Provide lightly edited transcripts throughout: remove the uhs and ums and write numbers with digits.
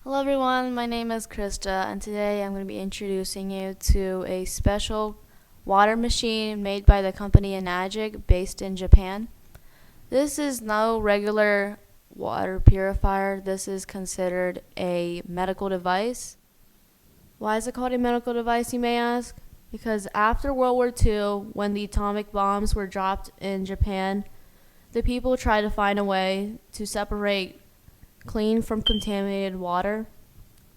Hello everyone, my name is Krista and today I'm going to be introducing you to a special water machine made by the company Enagic based in Japan. This is no regular water purifier. This is considered a medical device. Why is it called a medical device, you may ask? Because after World War II, when the atomic bombs were dropped in Japan, the people tried to find a way to separate clean from contaminated water.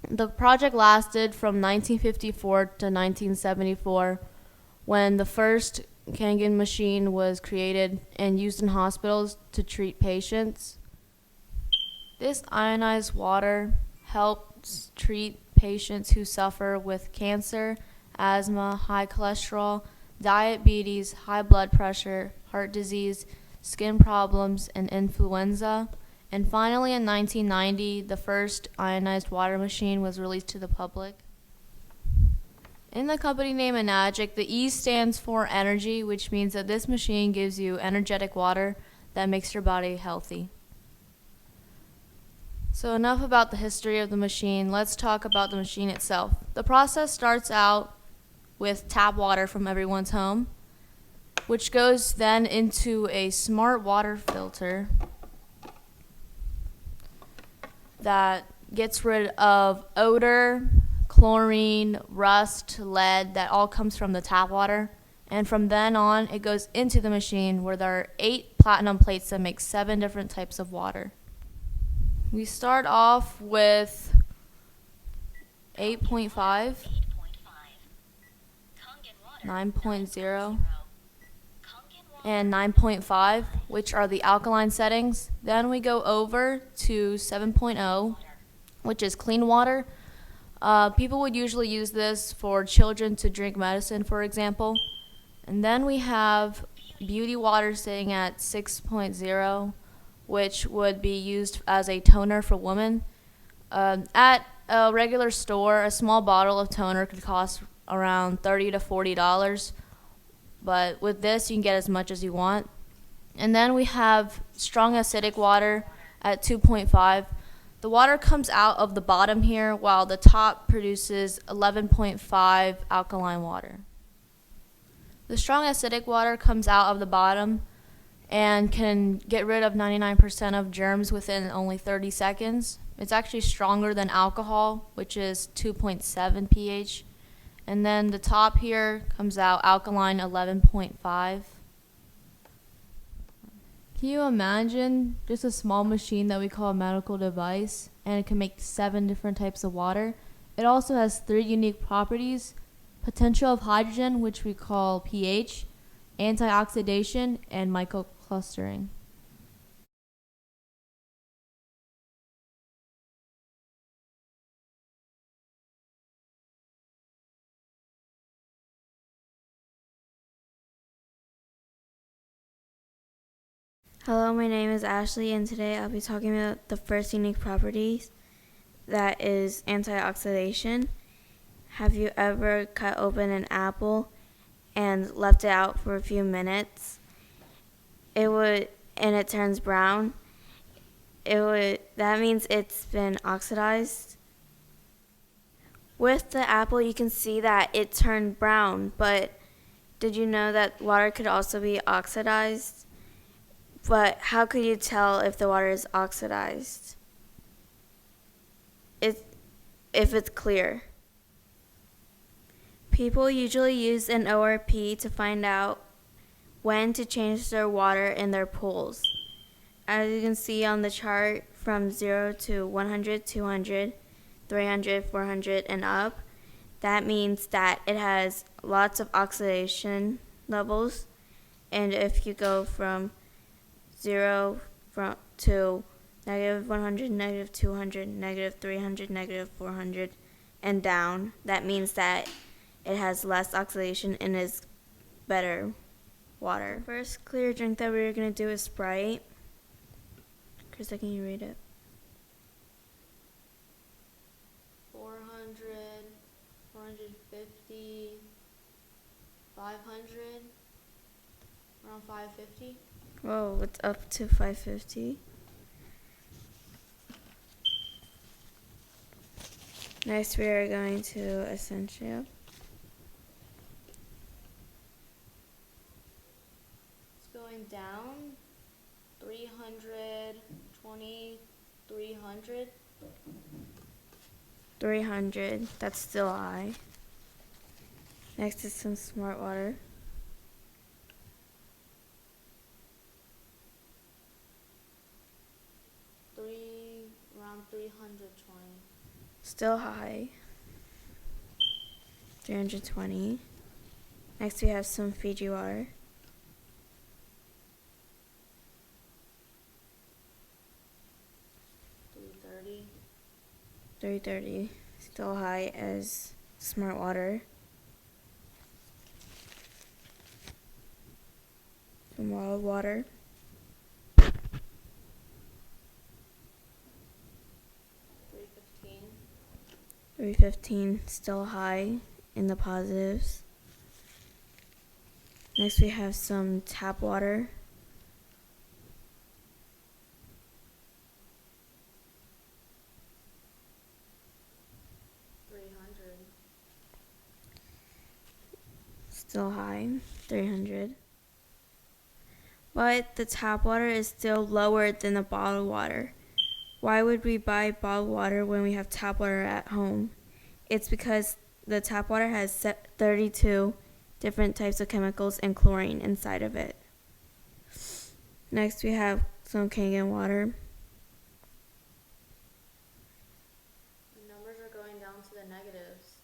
The project lasted from 1954 to 1974 when the first Kangen machine was created and used in hospitals to treat patients. This ionized water helps treat patients who suffer with cancer, asthma, high cholesterol, diabetes, high blood pressure, heart disease, skin problems, and influenza. And finally, in 1990, the first ionized water machine was released to the public. In the company name Enagic, the E stands for energy, which means that this machine gives you energetic water that makes your body healthy. So enough about the history of the machine. Let's talk about the machine itself. The process starts out with tap water from everyone's home, which goes then into a smart water filter that gets rid of odor, chlorine, rust, lead, that all comes from the tap water. And from then on, it goes into the machine where there are 8 platinum plates that make 7 different types of water. We start off with 8.5, 9.0, and 9.5, which are the alkaline settings. Then we go over to 7.0, which is clean water. People would usually use this for children to drink medicine, for example. And then we have beauty water sitting at 6.0, which would be used as a toner for women. At a regular store, a small bottle of toner could cost around $30 to $40. But with this, you can get as much as you want. And then we have strong acidic water at 2.5. The water comes out of the bottom here, while the top produces 11.5 alkaline water. The strong acidic water comes out of the bottom and can get rid of 99% of germs within only 30 seconds. It's actually stronger than alcohol, which is 2.7 pH. And then the top here comes out alkaline 11.5. Can you imagine just a small machine that we call a medical device, and it can make 7 different types of water? It also has 3 unique properties: potential of hydrogen, which we call pH, antioxidation, and microclustering. Hello, my name is Ashley, and today I'll be talking about the first unique properties, that is antioxidation. Have you ever cut open an apple and left it out for a few minutes? And it turns brown. That means it's been oxidized. With the apple, you can see that it turned brown, but did you know that water could also be oxidized? But how could you tell if the water is oxidized? If it's clear. People usually use an ORP to find out when to change their water in their pools. As you can see on the chart, from 0 to 100, 200, 300, 400, and up, that means that it has lots of oxidation levels. And if you go from 0 to negative 100, negative 200, negative 300, negative 400, and down, that means that it has less oxidation and is better water. The first clear drink that we're going to do is Sprite. Krista, can you read it? 400, 450, 500, around 550. Whoa, it's up to 550. Next, we are going to Essential. It's going down 320, 300. 300. That's still high. Next is some Smart Water. Around 320. Still high. 320. Next, we have some Fiji water. $330. 330. Still high as Smart Water. Some Wild Water. 315. 315. Still high in the positives. Next, we have some tap water. 300. Still high, 300. But the tap water is still lower than the bottled water. Why would we buy bottled water when we have tap water at home? It's because the tap water has 32 different types of chemicals and chlorine inside of it. Next, we have some Kangen water. The numbers are going down to the negatives.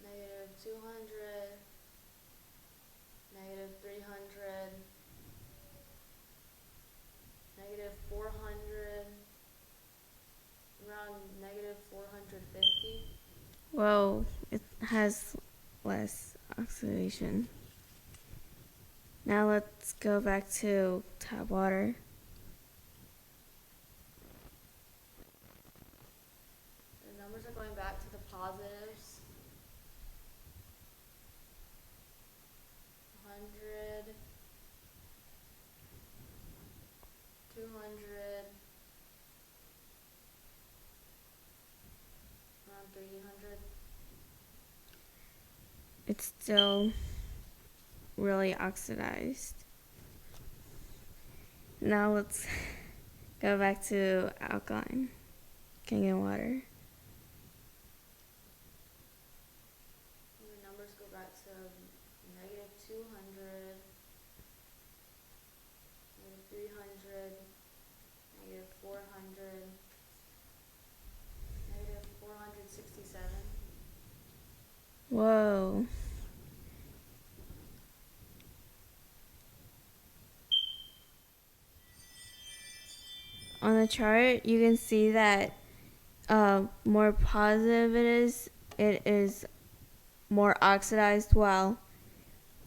Negative 200, negative 300, negative 400, around negative 450. Whoa, it has less oxidation. Now let's go back to tap water. The numbers are going back to the positives. 100, 200, around 300. It's still really oxidized. Now let's go back to alkaline Kangen water. And the numbers go back to negative 200, negative 300, negative 400, negative 467. Whoa. On the chart, you can see that more positive it is more oxidized, while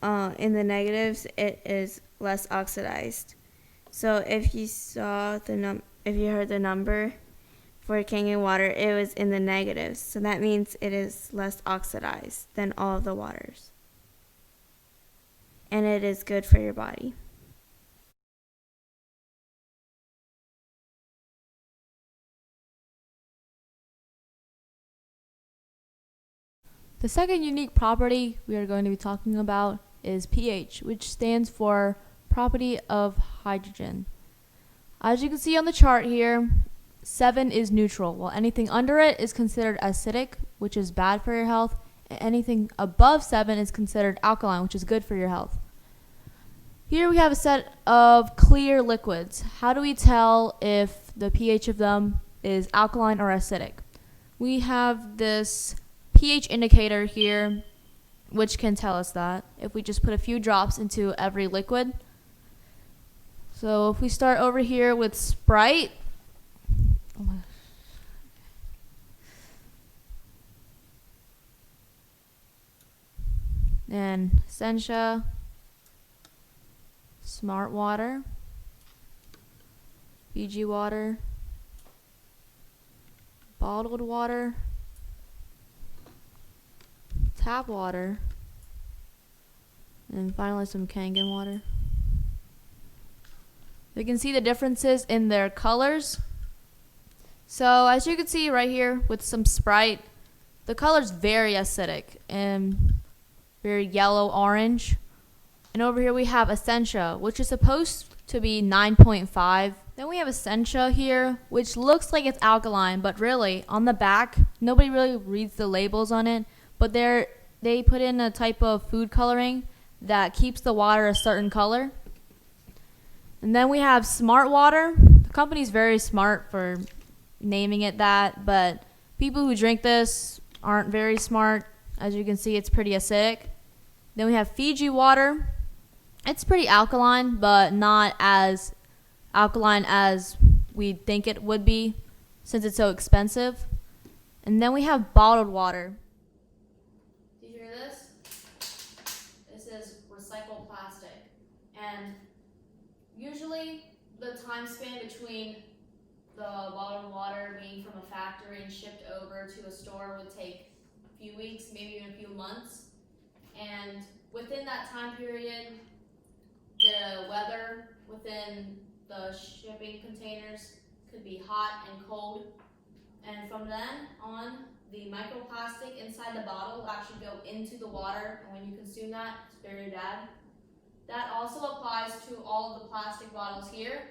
in the negatives, it is less oxidized. So if you saw if you heard the number for Kangen water, it was in the negatives. So that means it is less oxidized than all of the waters. And it is good for your body. The second unique property we are going to be talking about is pH, which stands for property of hydrogen. As you can see on the chart here, 7 is neutral, while anything under it is considered acidic, which is bad for your health, and anything above 7 is considered alkaline, which is good for your health. Here we have a set of clear liquids. How do we tell if the pH of them is alkaline or acidic? We have this pH indicator here, which can tell us that if we just put a few drops into every liquid. So if we start over here with Sprite, and Sencha, Smart Water, Fiji water, bottled water, tap water, and finally some Kangen water. You can see the differences in their colors. So as you can see right here with some Sprite, the color's very acidic and very yellow orange. And over here we have Essentia, which is supposed to be 9.5. Then we have Essentia here, which looks like it's alkaline, but really on the back, nobody really reads the labels on it, but they put in a type of food coloring that keeps the water a certain color. And then we have Smart Water. The company's very smart for naming it that, but people who drink this aren't very smart. As you can see, it's pretty acidic. Then we have Fiji Water. It's pretty alkaline, but not as alkaline as we think it would be since it's so expensive. And then we have bottled water. Do you hear this? This is recycled plastic. And usually the time span between the bottled water being from a factory and shipped over to a store would take a few weeks, maybe even a few months. And within that time period, the weather within the shipping containers could be hot and cold. And from then on, the microplastic inside the bottle will actually go into the water, and when you consume that, it's very bad. That also applies to all of the plastic bottles here,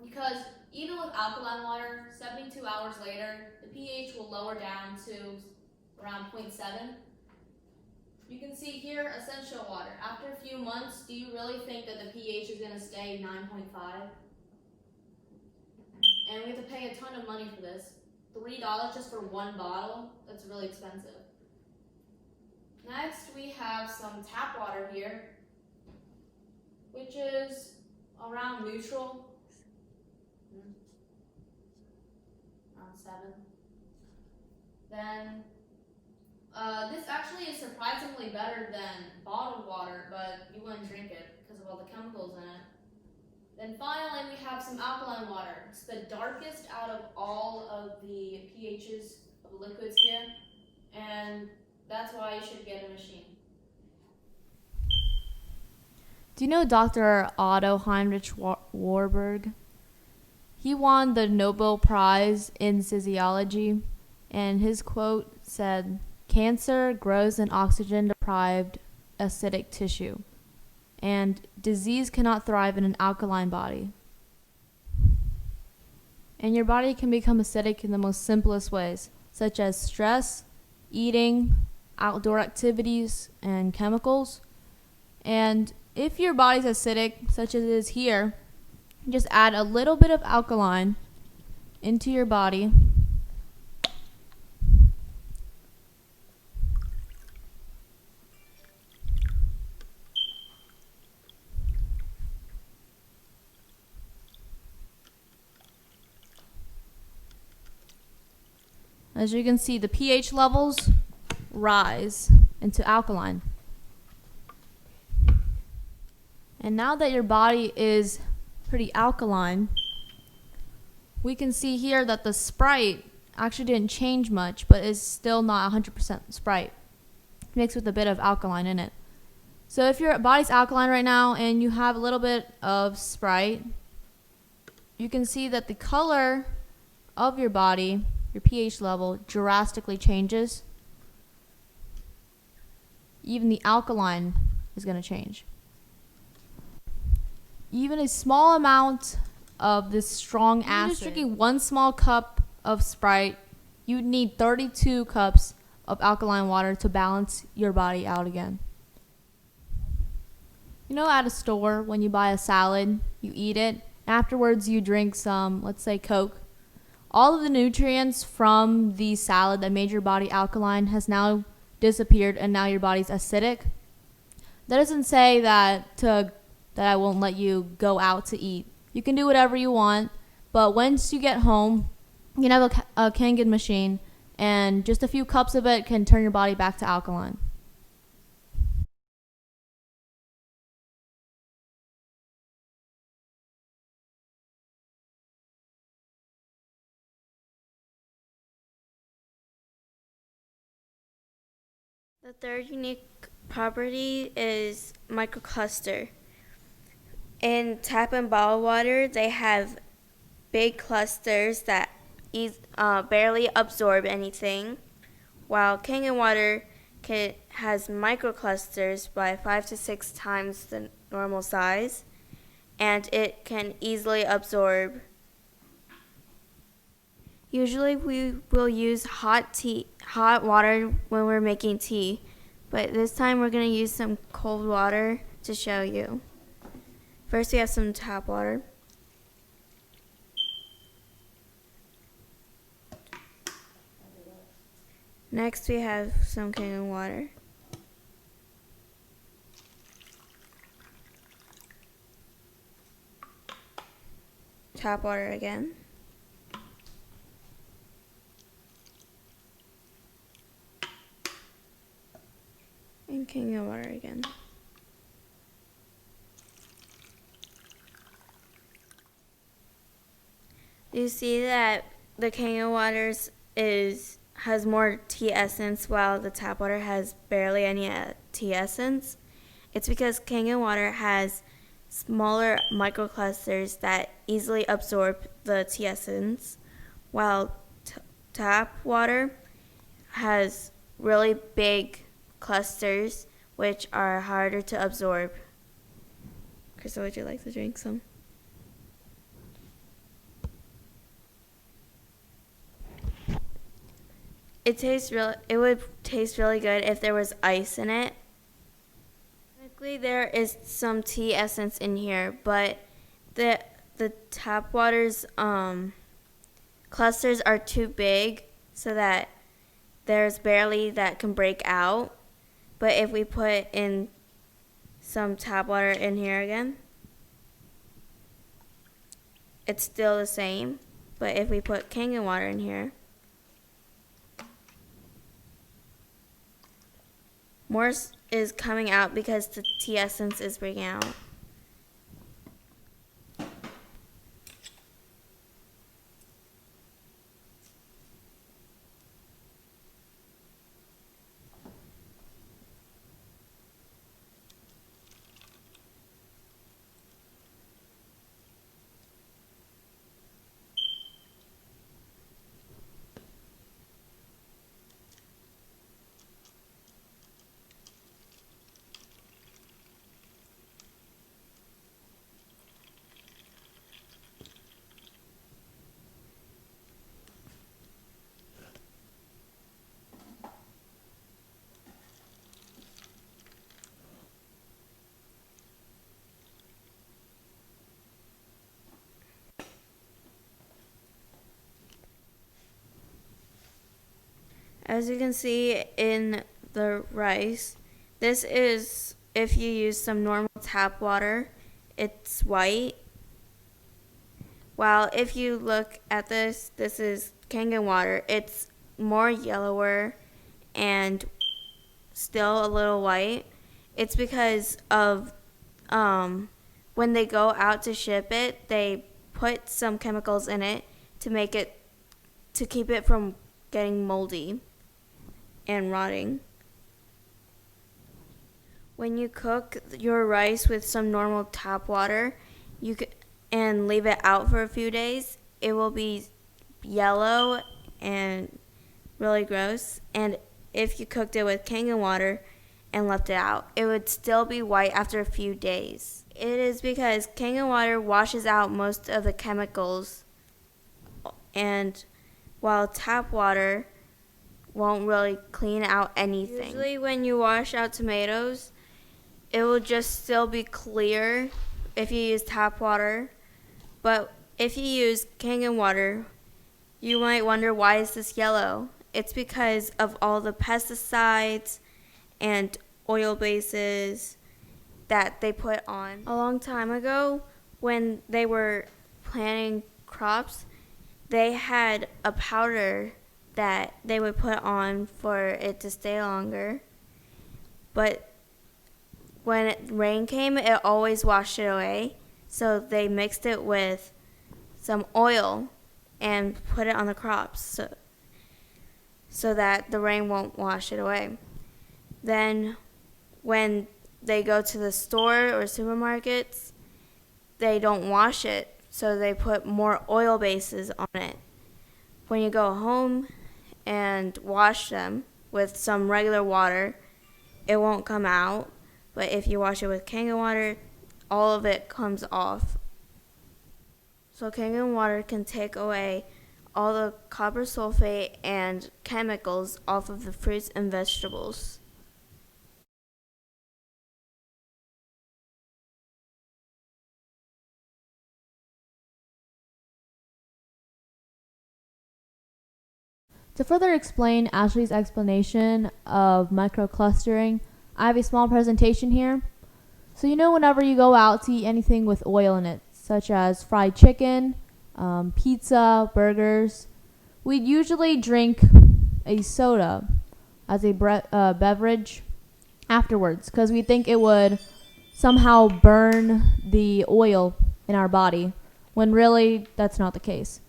because even with alkaline water, 72 hours later, the pH will lower down to around 0.7. You can see here, essential water. After a few months, do you really think that the pH is going to stay 9.5? And we have to pay a ton of money for this. $3 just for one bottle? That's really expensive. Next, we have some tap water here, which is around neutral. Around 7. Then this actually is surprisingly better than bottled water, but you wouldn't drink it because of all the chemicals in it. Then finally, we have some alkaline water. It's the darkest out of all of the pHs of the liquids here, and that's why you should get a machine. Do you know Dr. Otto Heinrich Warburg? He won the Nobel Prize in Physiology, and his quote said, "Cancer grows in oxygen-deprived acidic tissue, and disease cannot thrive in an alkaline body." And your body can become acidic in the most simplest ways, such as stress, eating, outdoor activities, and chemicals. And if your body's acidic, such as it is here, just add a little bit of alkaline into your body. As you can see, the pH levels rise into alkaline. And now that your body is pretty alkaline, we can see here that the Sprite actually didn't change much, but is still not 100% Sprite, mixed with a bit of alkaline in it. So if your body's alkaline right now and you have a little bit of Sprite, you can see that the color of your body, your pH level, drastically changes. Even the alkaline is going to change. Even a small amount of this strong acid. Just drinking one small cup of Sprite, you'd need 32 cups of alkaline water to balance your body out again. You know, at a store, when you buy a salad, you eat it, afterwards you drink some, let's say, Coke. All of the nutrients from the salad that made your body alkaline has now disappeared, and now your body's acidic. That doesn't say that I won't let you go out to eat. You can do whatever you want, but once you get home, you can have a Kangen machine, and just a few cups of it can turn your body back to alkaline. The third unique property is microcluster. In tap and bottled water, they have big clusters that barely absorb anything, while Kangen water has microclusters by 5 to 6 times the normal size, and it can easily absorb. Usually we will use hot water when we're making tea, but this time we're going to use some cold water to show you. First we have some tap water. Next we have some Kangen water. Tap water again. And Kangen water again. You see that the Kangen water has more tea essence while the tap water has barely any tea essence. It's because Kangen water has smaller microclusters that easily absorb the tea essence, while tap water has really big clusters which are harder to absorb. Crystal, would you like to drink some? It would taste really good if there was ice in it. Technically, there is some tea essence in here, but the tap water's clusters are too big so that there's barely that can break out. But if we put in some tap water in here again, it's still the same. But if we put Kangen water in here, more is coming out because the tea essence is breaking out. As you can see in the rice, this is if you use some normal tap water, it's white. While if you look at this is Kangen water. It's more yellower and still a little white. It's because of when they go out to ship it, they put some chemicals in it to keep it from getting moldy and rotting. When you cook your rice with some normal tap water, and leave it out for a few days, it will be yellow and really gross. And if you cooked it with Kangen water and left it out, it would still be white after a few days. It is because Kangen water washes out most of the chemicals, and while tap water won't really clean out anything. Usually when you wash out tomatoes, it will just still be clear if you use tap water. But if you use Kangen water, you might wonder, why is this yellow? It's because of all the pesticides and oil bases that they put on. A long time ago, when they were planting crops, they had a powder that they would put on for it to stay longer. But when rain came, it always washed it away. So they mixed it with some oil and put it on the crops so that the rain won't wash it away. Then when they go to the store or supermarkets, they don't wash it, so they put more oil bases on it. when you go home and wash them with some regular water, it won't come out. But if you wash it with Kangen water, all of it comes off. So Kangen water can take away all the copper sulfate and chemicals off of the fruits and vegetables. To further explain Ashley's explanation of microclustering, I have a small presentation here. So whenever you go out to eat anything with oil in it, such as fried chicken, pizza, burgers, we'd usually drink a soda as a beverage afterwards because we think it would somehow burn the oil in our body, when really that's not the case.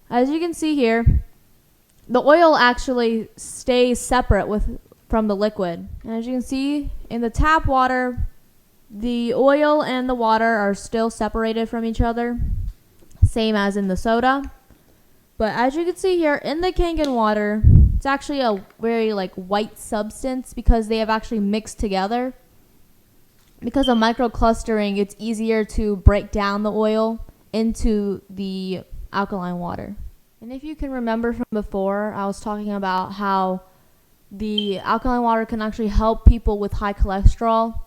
As you can see here, the oil actually stays separate from the liquid. And as you can see in the tap water, the oil and the water are still separated from each other, same as in the soda. But as you can see here in the Kangen water, it's actually a very white substance because they have actually mixed together. Because of microclustering, it's easier to break down the oil into the alkaline water. And if you can remember from before, I was talking about how the alkaline water can actually help people with high cholesterol.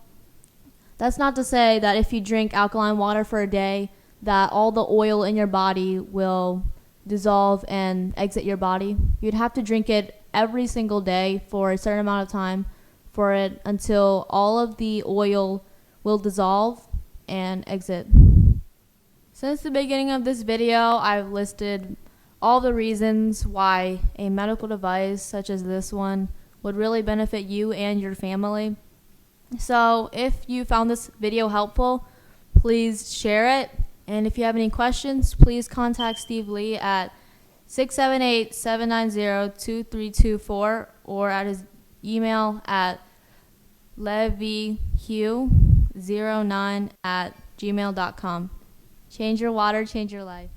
That's not to say that if you drink alkaline water for a day, that all the oil in your body will dissolve and exit your body. You'd have to drink it every single day for a certain amount of time for it until all of the oil will dissolve and exit. Since the beginning of this video, I've listed all the reasons why a medical device such as this one would really benefit you and your family. So if you found this video helpful, please share it. And if you have any questions, please contact Steve Lee at 678-790-2324 or at his email at levyhugh09@gmail.com. Change your water, change your life.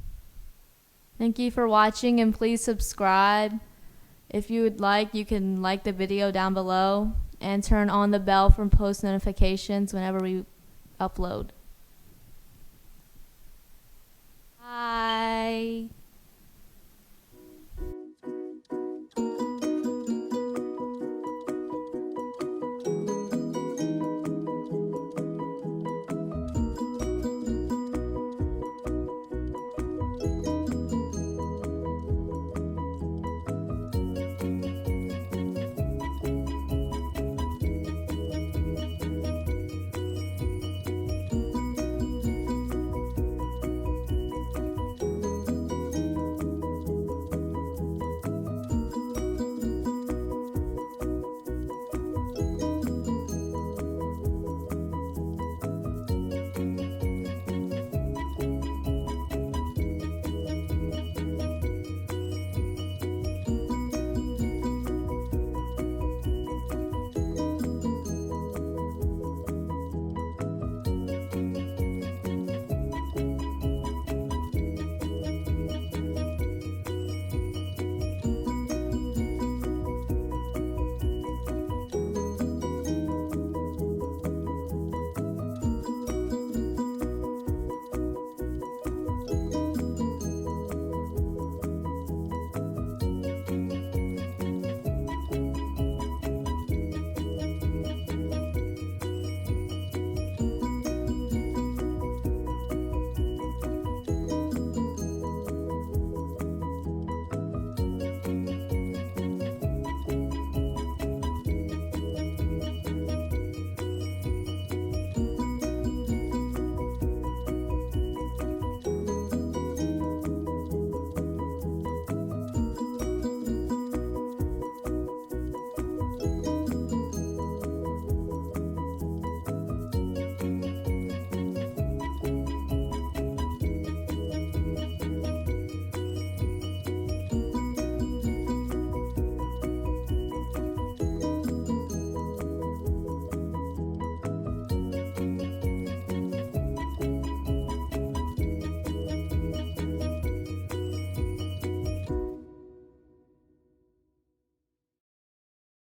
Thank you for watching, and please subscribe. If you would like, you can like the video down below and turn on the bell for post notifications whenever we upload. Bye.